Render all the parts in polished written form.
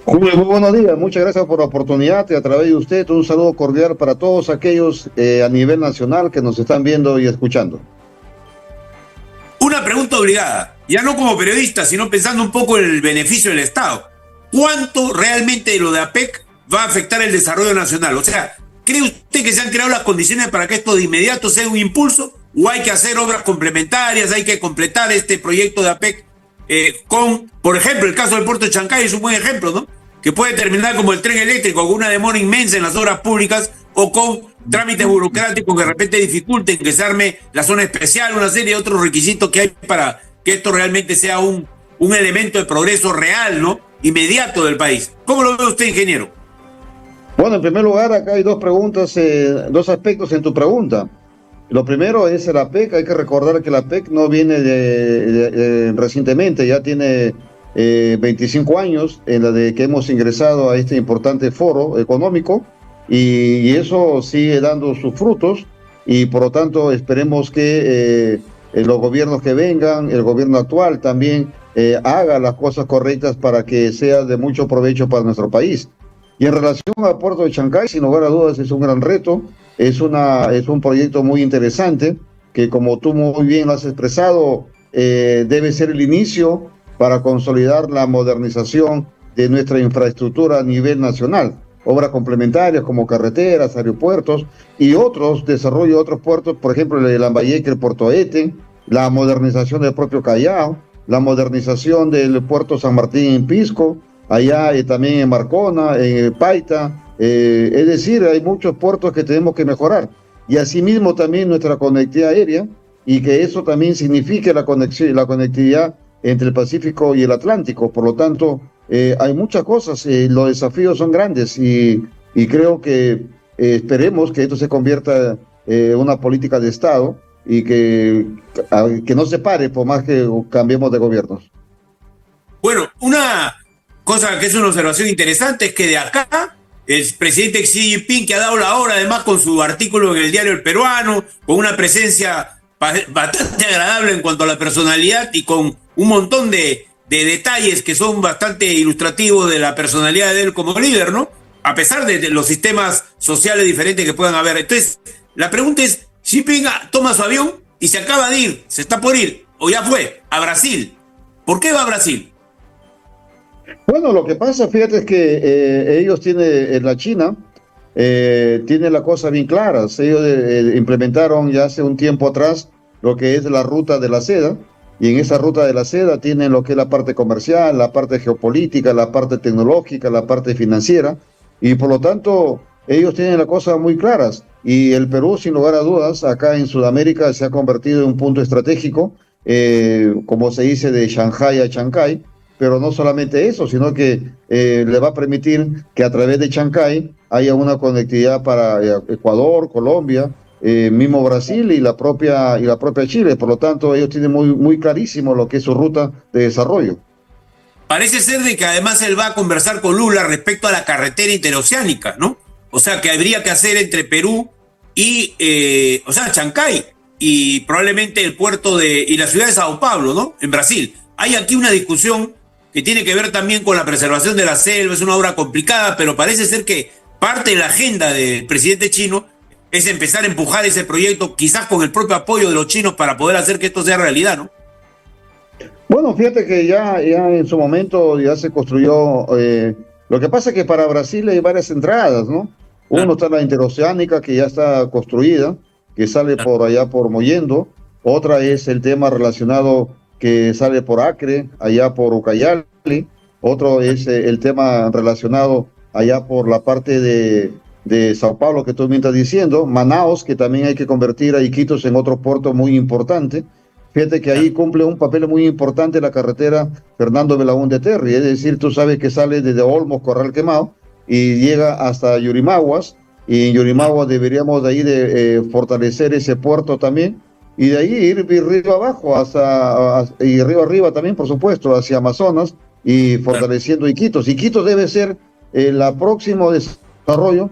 Julio, muy buenos días. Muchas gracias por la oportunidad y a través de usted un saludo cordial para todos aquellos a nivel nacional que nos están viendo y escuchando. Una pregunta obligada, ya no como periodista, sino pensando un poco en el beneficio del Estado. ¿Cuánto realmente de lo de APEC va a afectar el desarrollo nacional? O sea, ¿cree usted que se han creado las condiciones para que esto de inmediato sea un impulso? ¿O hay que hacer obras complementarias, hay que completar este proyecto de APEC con, por ejemplo, el caso del puerto de Chancay es un buen ejemplo, ¿no? Que puede terminar como el tren eléctrico, con una demora inmensa en las obras públicas o con trámites burocráticos que de repente dificulten que se arme la zona especial, una serie de otros requisitos que hay para que esto realmente sea un elemento de progreso real, ¿no? Inmediato del país. ¿Cómo lo ve usted, ingeniero? Bueno, en primer lugar, acá hay dos preguntas, dos aspectos en tu pregunta. Lo primero es la PEC. Hay que recordar que la PEC no viene recientemente, ya tiene 25 años en la de que hemos ingresado a este importante foro económico y eso sigue dando sus frutos y por lo tanto esperemos que los gobiernos que vengan, el gobierno actual también haga las cosas correctas para que sea de mucho provecho para nuestro país. Y en relación al puerto de Chancay, sin lugar a dudas, es un gran reto, es un proyecto muy interesante, que como tú muy bien lo has expresado, debe ser el inicio para consolidar la modernización de nuestra infraestructura a nivel nacional. Obras complementarias como carreteras, aeropuertos y otros, desarrollo de otros puertos, por ejemplo, el de Lambayeque, el Puerto Eten, la modernización del propio Callao, la modernización del puerto San Martín en Pisco, allá también en Marcona, en Paita, es decir, hay muchos puertos que tenemos que mejorar. Y asimismo también nuestra conectividad aérea, y que eso también signifique la conectividad entre el Pacífico y el Atlántico. Por lo tanto, hay muchas cosas, los desafíos son grandes y creo que esperemos que esto se convierta en una política de Estado y que no se pare por más que cambiemos de gobiernos. Bueno, una cosa que es una observación interesante es que de acá el presidente Xi Jinping, que ha dado la hora además con su artículo en el diario El Peruano, con una presencia bastante agradable en cuanto a la personalidad y con un montón de detalles que son bastante ilustrativos de la personalidad de él como líder, ¿no? A pesar de los sistemas sociales diferentes que puedan haber. Entonces, la pregunta es, Xi Jinping toma su avión y se acaba de ir, se está por ir, o ya fue, a Brasil. ¿Por qué va a Brasil? Bueno, lo que pasa, fíjate, es que ellos tienen, en la China, tienen la cosa bien clara. Ellos implementaron ya hace un tiempo atrás lo que es la ruta de la seda, y en esa ruta de la seda tienen lo que es la parte comercial, la parte geopolítica, la parte tecnológica, la parte financiera, y por lo tanto ellos tienen las cosas muy claras. Y el Perú, sin lugar a dudas, acá en Sudamérica se ha convertido en un punto estratégico, como se dice, de Shanghái a Chancay, pero no solamente eso, sino que le va a permitir que a través de Chancay haya una conectividad para Ecuador, Colombia, mismo Brasil y la propia Chile. Por lo tanto, ellos tienen muy clarísimo lo que es su ruta de desarrollo. Parece ser de que además él va a conversar con Lula respecto a la carretera interoceánica, ¿no? O sea, que habría que hacer entre Perú y, o sea, Chancay y probablemente el puerto y la ciudad de Sao Paulo, ¿no? En Brasil. Hay aquí una discusión que tiene que ver también con la preservación de la selva, es una obra complicada, pero parece ser que parte de la agenda del presidente chino es empezar a empujar ese proyecto, quizás con el propio apoyo de los chinos para poder hacer que esto sea realidad, ¿no? Bueno, fíjate que ya en su momento ya se construyó, lo que pasa es que para Brasil hay varias entradas, ¿no? Uno Claro, está la interoceánica que ya está construida, que sale claro. por allá por Mollendo. Otra es el tema relacionado que sale por Acre, allá por Ucayali. Otro es el tema relacionado allá por la parte de Sao Paulo que tú me estás diciendo. Manaos, que también hay que convertir a Iquitos en otro puerto muy importante. Fíjate que ahí cumple un papel muy importante la carretera Fernando Belaúnde Terry, es decir, tú sabes que sale desde Olmos, Corral Quemado, y llega hasta Yurimaguas, y en Yurimaguas deberíamos de ahí fortalecer ese puerto también, y de ahí ir río abajo, y río arriba también, por supuesto, hacia Amazonas, y fortaleciendo Iquitos. Iquitos debe ser el próximo desarrollo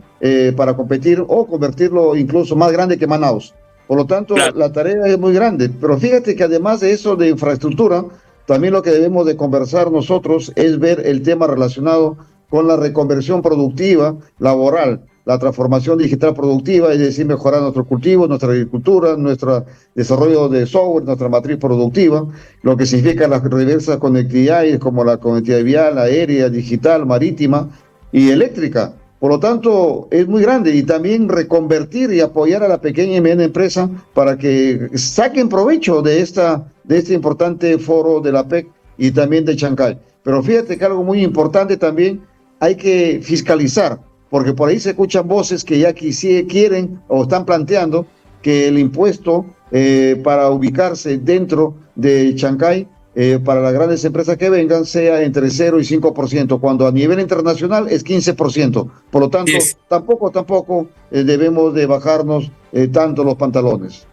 para competir o convertirlo incluso más grande que Manaus. Por lo tanto, Claro. la tarea es muy grande, pero fíjate que además de eso de infraestructura, también lo que debemos de conversar nosotros es ver el tema relacionado con la reconversión productiva, laboral, la transformación digital productiva, es decir, mejorar nuestros cultivos, nuestra agricultura, nuestro desarrollo de software, nuestra matriz productiva, lo que significa las diversas conectividades como la conectividad vial, aérea, digital, marítima y eléctrica. Por lo tanto, es muy grande y también reconvertir y apoyar a la pequeña y mediana empresa para que saquen provecho de este importante foro de la PEC y también de Chancay. Pero fíjate que algo muy importante también, hay que fiscalizar, porque por ahí se escuchan voces que ya quieren o están planteando que el impuesto para ubicarse dentro de Chancay para las grandes empresas que vengan sea entre 0 y 5%, cuando a nivel internacional es 15%. Por lo tanto, tampoco debemos de bajarnos tanto los pantalones.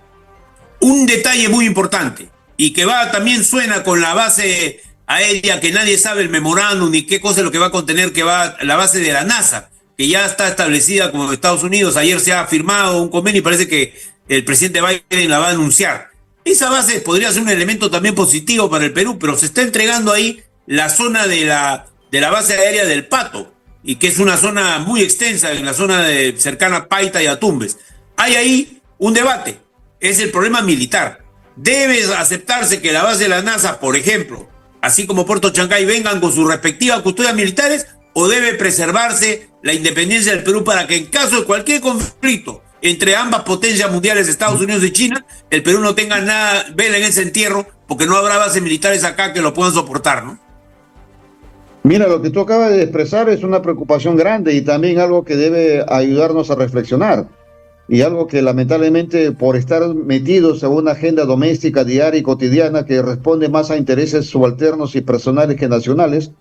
Un detalle muy importante y que también suena con la base aérea, que nadie sabe el memorándum ni qué cosa es lo que va a contener, que va la base de la NASA, que ya está establecida como Estados Unidos. Ayer se ha firmado un convenio y parece que el presidente Biden la va a anunciar. Esa base podría ser un elemento también positivo para el Perú, pero se está entregando ahí la zona de la base aérea del Pato, y que es una zona muy extensa, en la zona cercana a Paita y a Tumbes. Hay ahí un debate, es el problema militar. Debe aceptarse que la base de la NASA, por ejemplo, así como Puerto Chancay, vengan con sus respectivas custodias militares, o debe preservarse la independencia del Perú para que en caso de cualquier conflicto entre ambas potencias mundiales, Estados Unidos y China, el Perú no tenga nada, vela en ese entierro, porque no habrá bases militares acá que lo puedan soportar, ¿no? Mira, lo que tú acabas de expresar es una preocupación grande y también algo que debe ayudarnos a reflexionar. Y algo que lamentablemente, por estar metidos en una agenda doméstica diaria y cotidiana que responde más a intereses subalternos y personales que nacionales,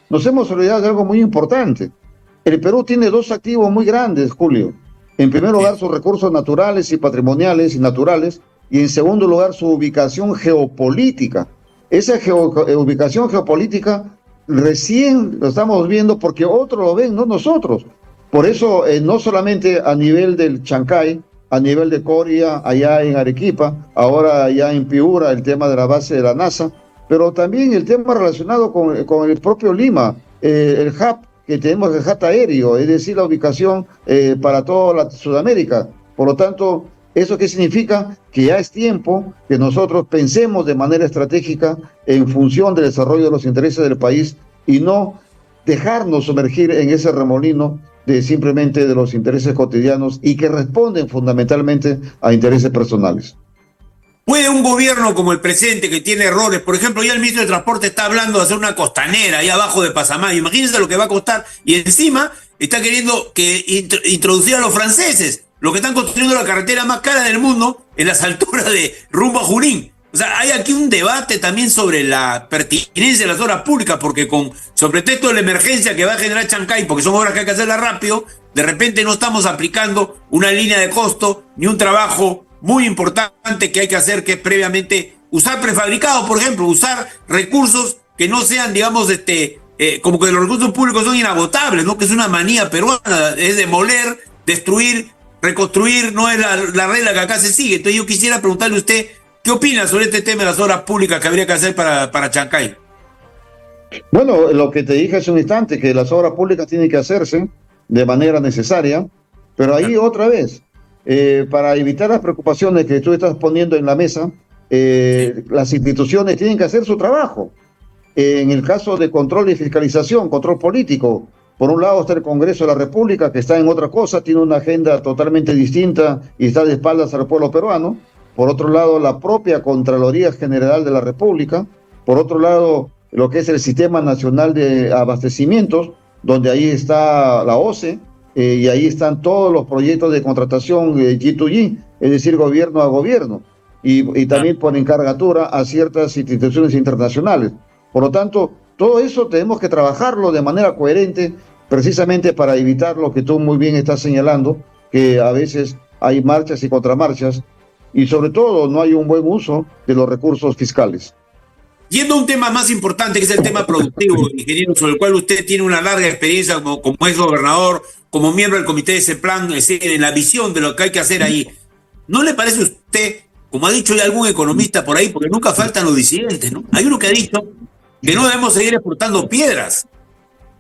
nos hemos olvidado de algo muy importante. El Perú tiene dos activos muy grandes, Julio. En primer lugar, sus recursos naturales y patrimoniales y naturales, y en segundo lugar, su ubicación geopolítica. Esa ubicación geopolítica recién lo estamos viendo porque otros lo ven, no nosotros. Por eso, no solamente a nivel del Chancay, a nivel de Coria, allá en Arequipa, ahora allá en Piura, el tema de la base de la NASA, pero también el tema relacionado con el propio Lima, el hub, que tenemos el hub aéreo, es decir, la ubicación para toda la Sudamérica. Por lo tanto, ¿eso qué significa? Que ya es tiempo que nosotros pensemos de manera estratégica en función del desarrollo de los intereses del país y no dejarnos sumergir en ese remolino de simplemente de los intereses cotidianos y que responden fundamentalmente a intereses personales. ¿Puede un gobierno como el presente, que tiene errores, por ejemplo, ya el ministro de Transporte está hablando de hacer una costanera ahí abajo de Pasamayo? Imagínense lo que va a costar, y encima está queriendo introducir a los franceses, los que están construyendo la carretera más cara del mundo en las alturas de rumbo a Junín. O sea, hay aquí un debate también sobre la pertinencia de las obras públicas, porque sobre pretexto de la emergencia que va a generar Chancay, porque son obras que hay que hacerlas rápido, de repente no estamos aplicando una línea de costo ni un trabajo muy importante que hay que hacer, que es previamente usar prefabricados, por ejemplo, usar recursos que no sean, digamos, como que los recursos públicos son inagotables, ¿no? Que es una manía peruana, es demoler, destruir, reconstruir, no es la regla que acá se sigue. Entonces yo quisiera preguntarle a usted, ¿qué opina sobre este tema de las obras públicas que habría que hacer para Chancay? Bueno, lo que te dije hace un instante, que las obras públicas tienen que hacerse de manera necesaria, pero ahí otra vez, para evitar las preocupaciones que tú estás poniendo en la mesa, las instituciones tienen que hacer su trabajo. En el caso de control y fiscalización, control político, por un lado está el Congreso de la República, que está en otra cosa, tiene una agenda totalmente distinta y está de espaldas al pueblo peruano. Por otro lado, la propia Contraloría General de la República. Por otro lado, lo que es el Sistema Nacional de Abastecimientos, donde ahí está la OCE, y ahí están todos los proyectos de contratación G2G, es decir, gobierno a gobierno, y también por encargatura a ciertas instituciones internacionales. Por lo tanto, todo eso tenemos que trabajarlo de manera coherente, precisamente para evitar lo que tú muy bien estás señalando, que a veces hay marchas y contramarchas, y sobre todo no hay un buen uso de los recursos fiscales. Yendo a un tema más importante, que es el tema productivo, ingeniero, sobre el cual usted tiene una larga experiencia como ex gobernador, como miembro del comité de ese plan, es decir, en la visión de lo que hay que hacer ahí. ¿No le parece a usted, como ha dicho ya algún economista por ahí, porque nunca faltan los disidentes, ¿no? Hay uno que ha dicho que no debemos seguir exportando piedras.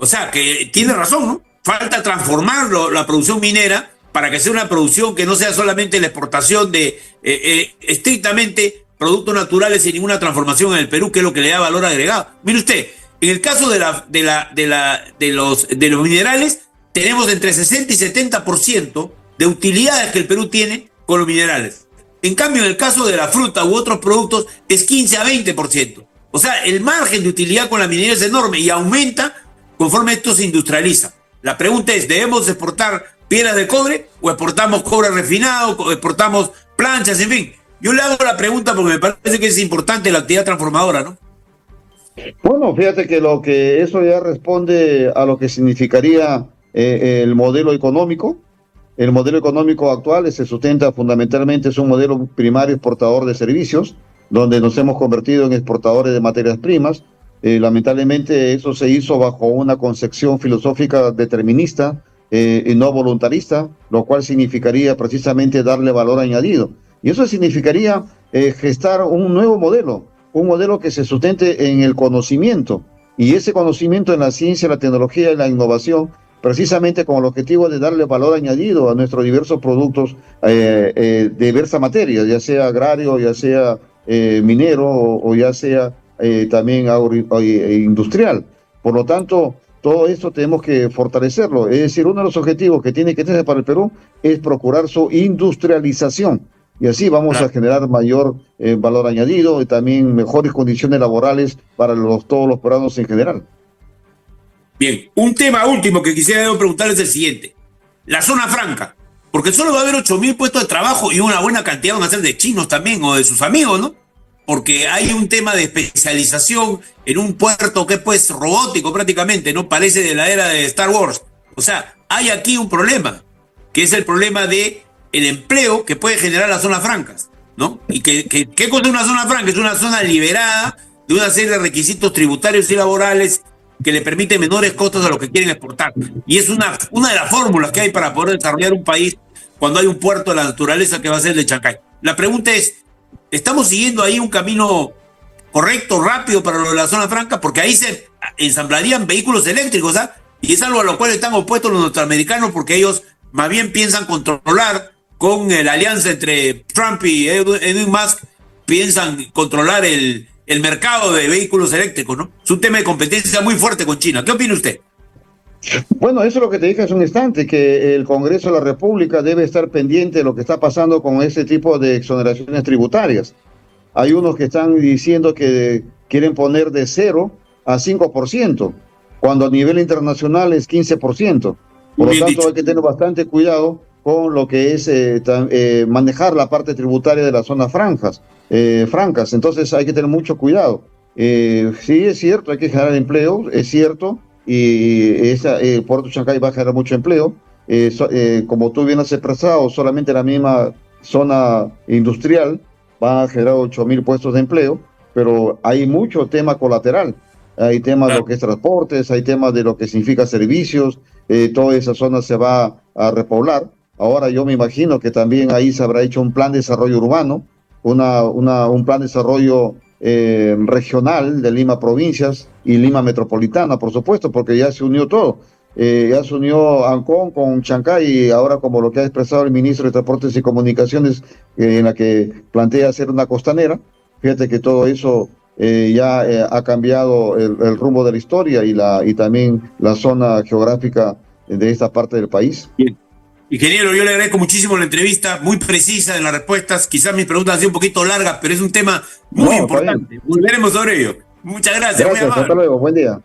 O sea, que tiene razón, ¿no? Falta transformar la producción minera para que sea una producción que no sea solamente la exportación de estrictamente productos naturales sin ninguna transformación en el Perú, que es lo que le da valor agregado. Mire usted, en el caso de los minerales, tenemos entre 60 y 70% de utilidades que el Perú tiene con los minerales. En cambio, en el caso de la fruta u otros productos, es 15 a 20%. O sea, el margen de utilidad con la minería es enorme y aumenta conforme esto se industrializa. La pregunta es, ¿debemos exportar piedras de cobre o exportamos cobre refinado, o exportamos planchas, en fin? Yo le hago la pregunta porque me parece que es importante la actividad transformadora, ¿no? Bueno, fíjate que eso ya responde a lo que significaría el modelo económico. El modelo económico actual se sustenta fundamentalmente, es un modelo primario exportador de servicios, donde nos hemos convertido en exportadores de materias primas. Lamentablemente eso se hizo bajo una concepción filosófica determinista y no voluntarista, lo cual significaría precisamente darle valor añadido. Y eso significaría gestar un nuevo modelo, un modelo que se sustente en el conocimiento, y ese conocimiento en la ciencia, la tecnología y la innovación, precisamente con el objetivo de darle valor añadido a nuestros diversos productos de diversas materias, ya sea agrario, ya sea minero o ya sea también industrial. Por lo tanto, todo esto tenemos que fortalecerlo. Es decir, uno de los objetivos que tiene que tener para el Perú es procurar su industrialización. Y así vamos a generar mayor valor añadido y también mejores condiciones laborales para todos los peruanos en general. Bien, un tema último que quisiera preguntarles es el siguiente. La zona franca, porque solo va a haber 8.000 puestos de trabajo y una buena cantidad van a ser de chinos también o de sus amigos, ¿no? Porque hay un tema de especialización en un puerto que es pues robótico prácticamente, ¿no? Parece de la era de Star Wars. O sea, hay aquí un problema, que es el problema de el empleo que puede generar las zonas francas, ¿no? Y ¿qué cosa es una zona franca? Es una zona liberada de una serie de requisitos tributarios y laborales que le permite menores costos a los que quieren exportar. Y es una de las fórmulas que hay para poder desarrollar un país cuando hay un puerto de la naturaleza que va a ser el de Chancay. La pregunta es, ¿estamos siguiendo ahí un camino correcto, rápido para lo de la zona franca? Porque ahí se ensamblarían vehículos eléctricos, ¿ah? Y es algo a lo cual están opuestos los norteamericanos porque ellos más bien piensan controlar con la alianza entre Trump y Elon Musk, piensan controlar el mercado de vehículos eléctricos, ¿no? Es un tema de competencia muy fuerte con China. ¿Qué opina usted? Bueno, eso es lo que te dije hace un instante, que el Congreso de la República debe estar pendiente de lo que está pasando con ese tipo de exoneraciones tributarias. Hay unos que están diciendo que quieren poner de 0 a 5%, cuando a nivel internacional es 15%. Por lo tanto, hay que tener bastante cuidado con lo que es manejar la parte tributaria de las zonas francas. Entonces hay que tener mucho cuidado. Sí, es cierto, hay que generar empleo, es cierto, y el puerto de Chancay va a generar mucho empleo. Como tú bien has expresado, solamente la misma zona industrial va a generar 8.000 puestos de empleo, pero hay mucho tema colateral. Hay temas de lo que es transportes, hay temas de lo que significa servicios, toda esa zona se va a repoblar. Ahora yo me imagino que también ahí se habrá hecho un plan de desarrollo urbano, un plan de desarrollo regional de Lima Provincias y Lima Metropolitana, por supuesto, porque ya se unió todo. Ya se unió Ancón con Chancay y ahora, como lo que ha expresado el ministro de Transportes y Comunicaciones, en la que plantea hacer una costanera. Fíjate que todo eso ha cambiado el rumbo de la historia y también la zona geográfica de esta parte del país. Bien. Ingeniero, yo le agradezco muchísimo la entrevista, muy precisa en las respuestas. Quizás mis preguntas han sido un poquito largas, pero es un tema muy importante. Volveremos sobre ello. Muchas gracias. Gracias, hasta luego, buen día.